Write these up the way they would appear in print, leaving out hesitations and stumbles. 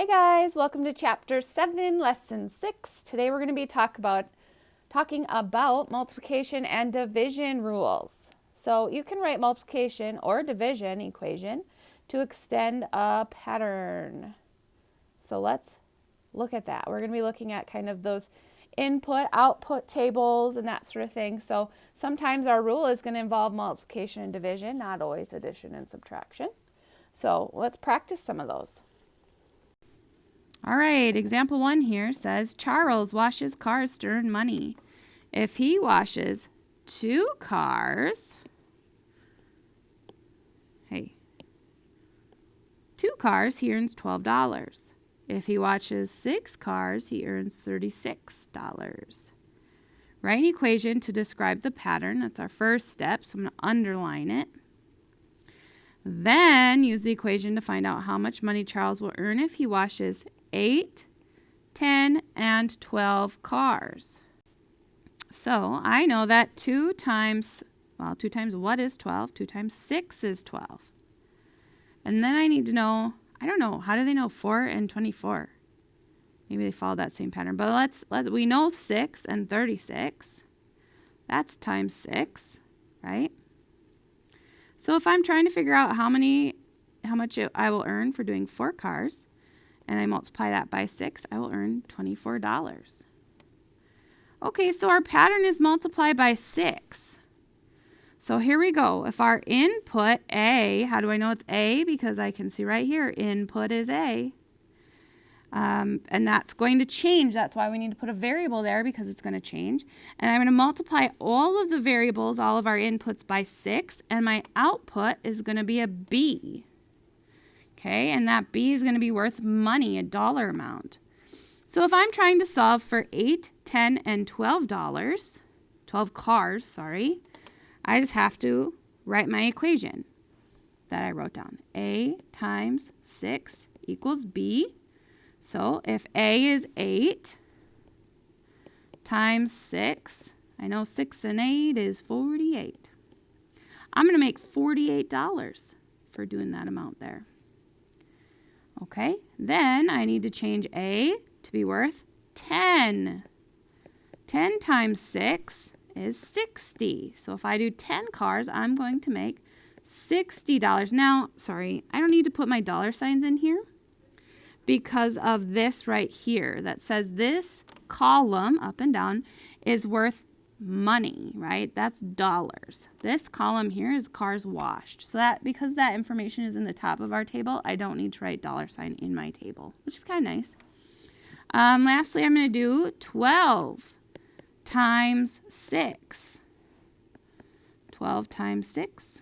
Hey guys, welcome to Chapter 7, Lesson 6. Today we're going to be talking about multiplication and division rules. So you can write multiplication or division equation to extend a pattern. So let's look at that. We're going to be looking at kind of those input, output tables and that sort of thing. So sometimes our rule is going to involve multiplication and division, not always addition and subtraction. So let's practice some of those. All right, example 1 here says Charles washes cars to earn money. If he washes 2 cars, 2 cars, he earns $12. If he washes 6 cars, he earns $36. Write an equation to describe the pattern. That's our first step, so I'm going to underline it. Then use the equation to find out how much money Charles will earn if he washes 8, 10, and 12 cars. So I know that 2 times what is 12? 2 times 6 is 12. And then I need to know, I don't know, how do they know 4 and 24? Maybe they follow that same pattern. But we know 6 and 36. That's times 6, right? So if I'm trying to figure out how much I will earn for doing 4 cars, and I multiply that by 6, I will earn $24. Okay, so our pattern is multiply by 6. So here we go. If our input A, how do I know it's A? Because I can see right here, input is A. And that's going to change. That's why we need to put a variable there, because it's going to change. And I'm going to multiply all of the variables, all of our inputs by 6, and my output is going to be a B. Okay, and that B is going to be worth money, a dollar amount. So if I'm trying to solve for 8, 10, and $12, 12 cars, sorry, I just have to write my equation that I wrote down. A times 6 equals B. So if A is 8 times 6, I know 6 and 8 is 48. I'm going to make $48 for doing that amount there. Okay, then I need to change A to be worth 10. 10 times 6 is 60. So if I do 10 cars, I'm going to make $60. Now, sorry, I don't need to put my dollar signs in here because of this right here that says this column up and down is worth money, right? That's dollars. This column here is cars washed. So that, because that information is in the top of our table, I don't need to write dollar sign in my table, which is kind of nice. Lastly, I'm going to do 12 times 6. 12 times 6.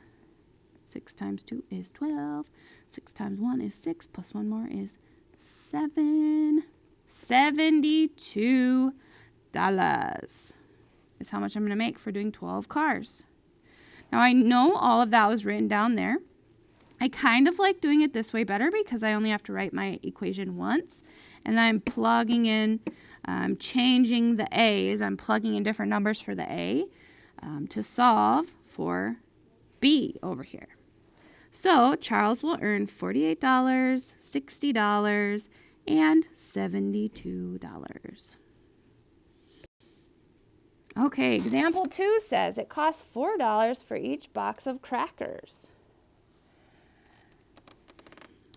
6 times 2 is 12. 6 times 1 is 6, plus 1 more is 7. $72 is how much I'm going to make for doing 12 cars. Now I know all of that was written down there. I kind of like doing it this way better because I only have to write my equation once, and then I'm plugging in, changing the A's. I'm plugging in different numbers for the A to solve for B over here. So Charles will earn $48, $60, and $72. Okay, example 2 says it costs $4 for each box of crackers.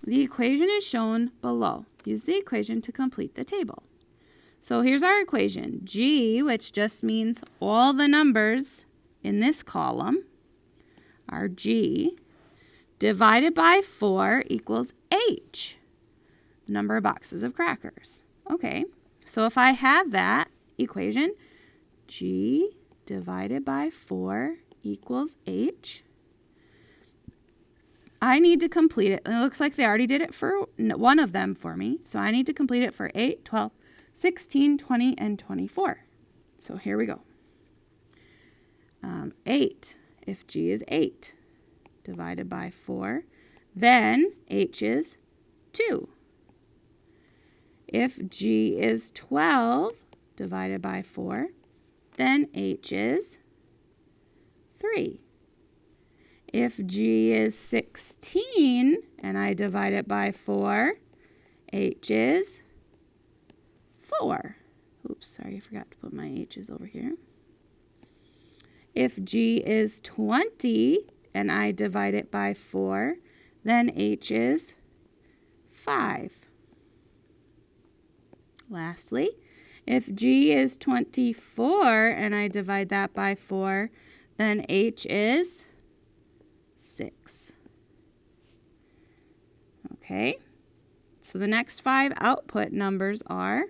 The equation is shown below. Use the equation to complete the table. So here's our equation. G, which just means all the numbers in this column, are G, divided by 4 equals H, the number of boxes of crackers. Okay, so if I have that equation, G divided by 4 equals H. I need to complete it. It looks like they already did it for one of them for me. So I need to complete it for 8, 12, 16, 20, and 24. So here we go. 8, if G is 8, divided by 4, then H is 2. If G is 12, divided by 4, then H is 3. If G is 16 and I divide it by 4, H is 4. Oops, sorry, I forgot to put my H's over here. If G is 20 and I divide it by 4, then H is 5. Lastly, if G is 24 and I divide that by 4, then H is 6. Okay, so the next 5 output numbers are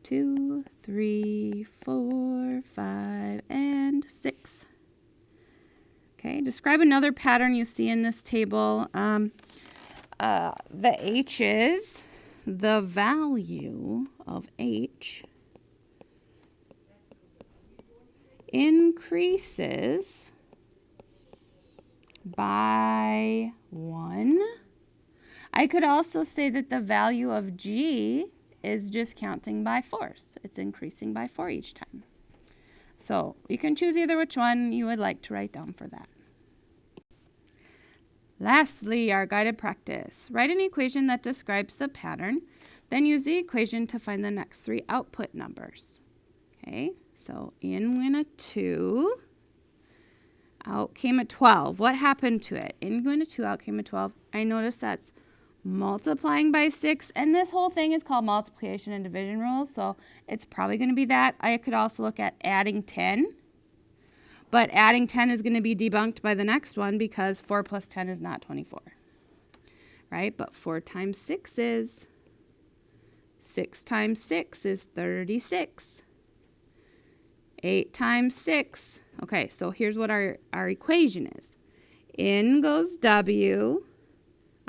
2, 3, 4, 5, and 6. Okay, describe another pattern you see in this table. The H's, the value of H increases by 1. I could also say that the value of G is just counting by 4s. It's increasing by 4 each time. So you can choose either which one you would like to write down for that. Lastly, our guided practice. Write an equation that describes the pattern, then use the equation to find the next 3 output numbers. Okay, so in went a 2, out came a 12. What happened to it? In went a 2, out came a 12. I noticed that's multiplying by 6, and this whole thing is called multiplication and division rules, so it's probably going to be that. I could also look at adding 10, but adding 10 is going to be debunked by the next one because 4 plus 10 is not 24, right? But 4 times 6 is 6 times 6 is 36. 8 times 6. Okay, so here's what our equation is. In goes W.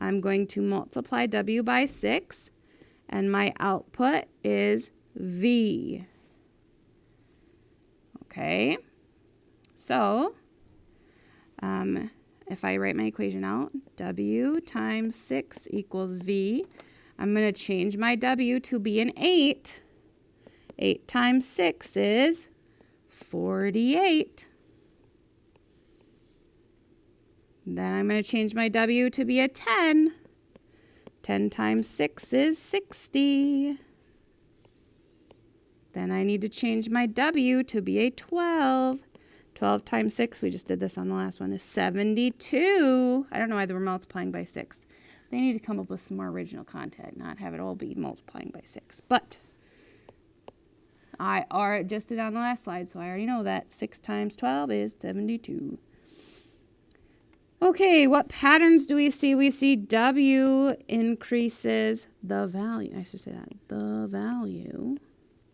I'm going to multiply W by 6, and my output is V. Okay, so if I write my equation out, W times 6 equals V. I'm going to change my W to be an 8. 8 times 6 is 48. Then I'm going to change my W to be a 10. 10 times 6 is 60. Then I need to change my W to be a 12. 12 times 6, we just did this on the last one, is 72. I don't know why they were multiplying by 6. They need to come up with some more original content, not have it all be multiplying by 6. But I already just did on the last slide, so I already know that 6 times 12 is 72. Okay, what patterns do we see? We see W increases the value. I should say that. The value,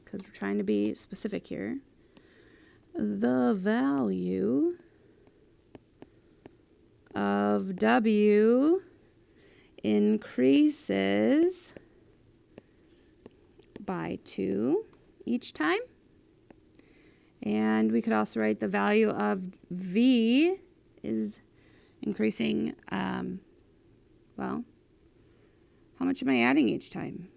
because we're trying to be specific here. The value of W increases by 2 each time. And we could also write the value of V is increasing, well, how much am I adding each time?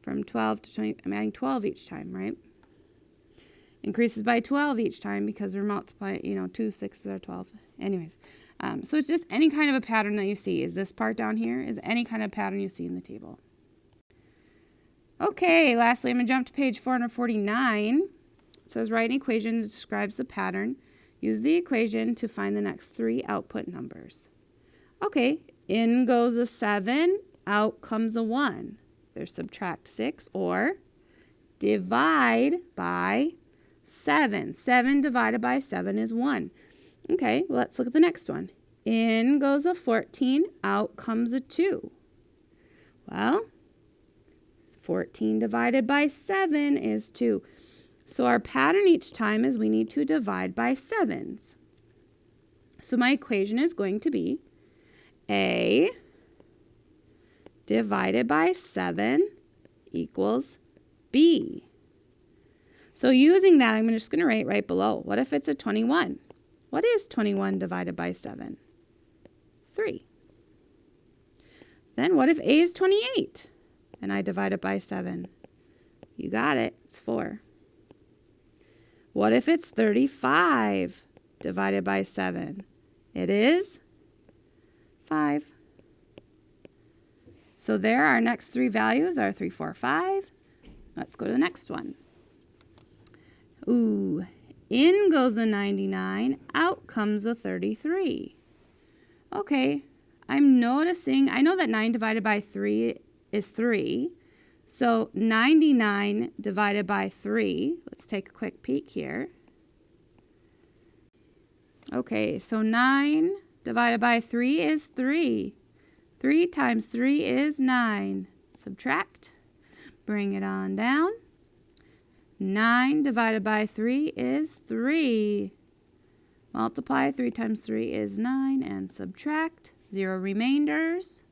From 12 to 20, I'm adding 12 each time, right? Increases by 12 each time because we're multiplying, 2 6s are 12. Anyways, so it's just any kind of a pattern that you see. Is this part down here? Is any kind of pattern you see in the table? Okay, lastly, I'm going to jump to page 449. It says write an equation that describes the pattern. Use the equation to find the next 3 output numbers. Okay, in goes a 7, out comes a 1. There's subtract 6 or divide by 7. 7 divided by 7 is 1. Okay, well, let's look at the next one. In goes a 14, out comes a 2. Well, 14 divided by 7 is 2. So our pattern each time is we need to divide by 7s. So my equation is going to be A divided by 7 equals B. So using that, I'm just going to write right below. What if it's a 21? What is 21 divided by 7? 3. Then what if A is 28? And I divide it by 7. You got it. It's 4. What if it's 35 divided by 7? It is 5. So there, our next three values are 3, 4, 5. Let's go to the next one. Ooh, in goes a 99, out comes a 33. Okay, I'm noticing, I know that 9 divided by 3 is 3. So 99 divided by 3, let's take a quick peek here. Okay, so 9 divided by 3 is 3. 3 times 3 is 9. Subtract. Bring it on down. 9 divided by 3 is 3. Multiply. 3 times 3 is 9. And subtract. 0 remainders.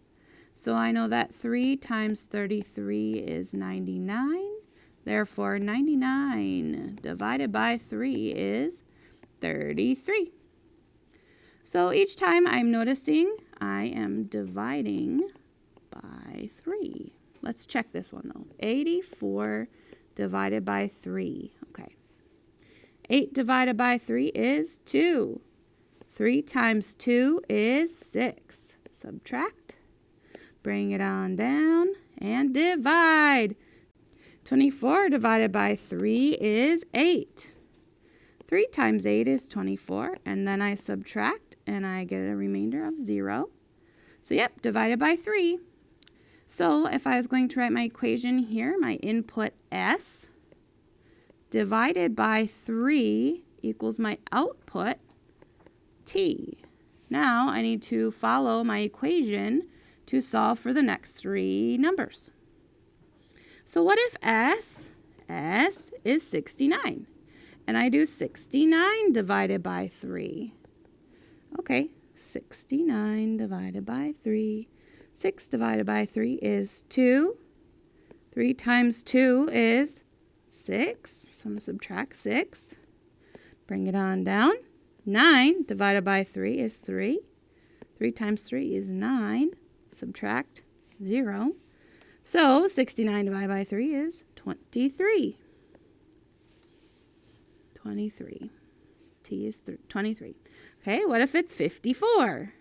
So I know that 3 times 33 is 99. Therefore, 99 divided by 3 is 33. So each time I'm noticing I am dividing by 3. Let's check this one though. 84 divided by 3. Okay. 8 divided by 3 is 2. 3 times 2 is 6. Subtract. Bring it on down and divide. 24 divided by 3 is 8. 3 times 8 is 24, and then I subtract, and I get a remainder of 0. So, yep, divided by 3. So, if I was going to write my equation here, my input S divided by 3 equals my output T. Now, I need to follow my equation to solve for the next three numbers. So, what if S is 69? And I do 69 divided by 3. Okay, 69 divided by 3. 6 divided by 3 is 2. 3 times 2 is 6. So I'm going to subtract 6. Bring it on down. 9 divided by 3 is 3. 3 times 3 is 9. Subtract 0. So 69 divided by 3 is 23. 23. T is 23. Okay, what if it's 54?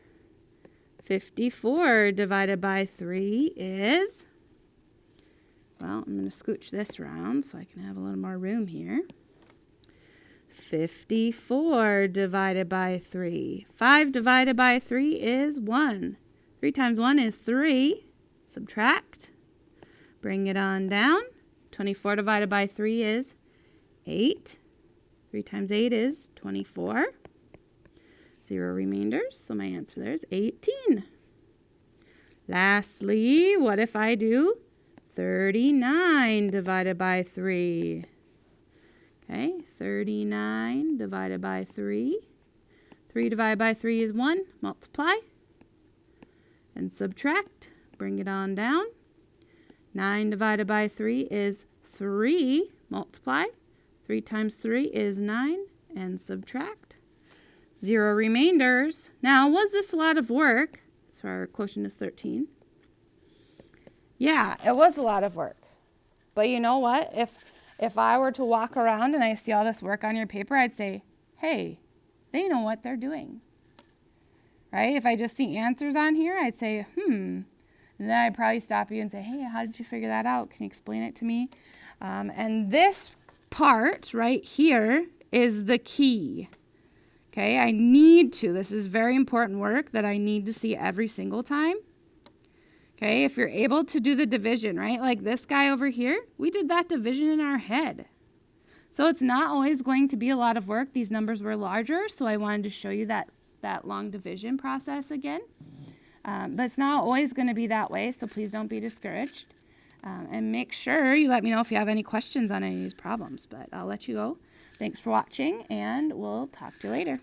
54 divided by 3 is, well, I'm going to scooch this around so I can have a little more room here. 54 divided by 3. 5 divided by 3 is 1. 3 times 1 is 3. Subtract. Bring it on down. 24 divided by 3 is 8. 3 times 8 is 24. 0 remainders, so my answer there is 18. Lastly, what if I do 39 divided by 3? Okay, 39 divided by 3. 3 divided by 3 is 1. Multiply and subtract. Bring it on down. 9 divided by 3 is 3. Multiply. 3 times 3 is 9. And subtract. 0 remainders. Now, was this a lot of work? So our quotient is 13. Yeah, it was a lot of work. But you know what? If I were to walk around and I see all this work on your paper, I'd say, hey, they know what they're doing. Right? If I just see answers on here, I'd say, And then I'd probably stop you and say, hey, how did you figure that out? Can you explain it to me? And this part right here is the key. Okay, I need to. This is very important work that I need to see every single time. Okay, if you're able to do the division, right? Like this guy over here, we did that division in our head. So it's not always going to be a lot of work. These numbers were larger, so I wanted to show you that long division process again. But it's not always going to be that way, so please don't be discouraged. And make sure you let me know if you have any questions on any of these problems. But I'll let you go. Thanks for watching, and we'll talk to you later.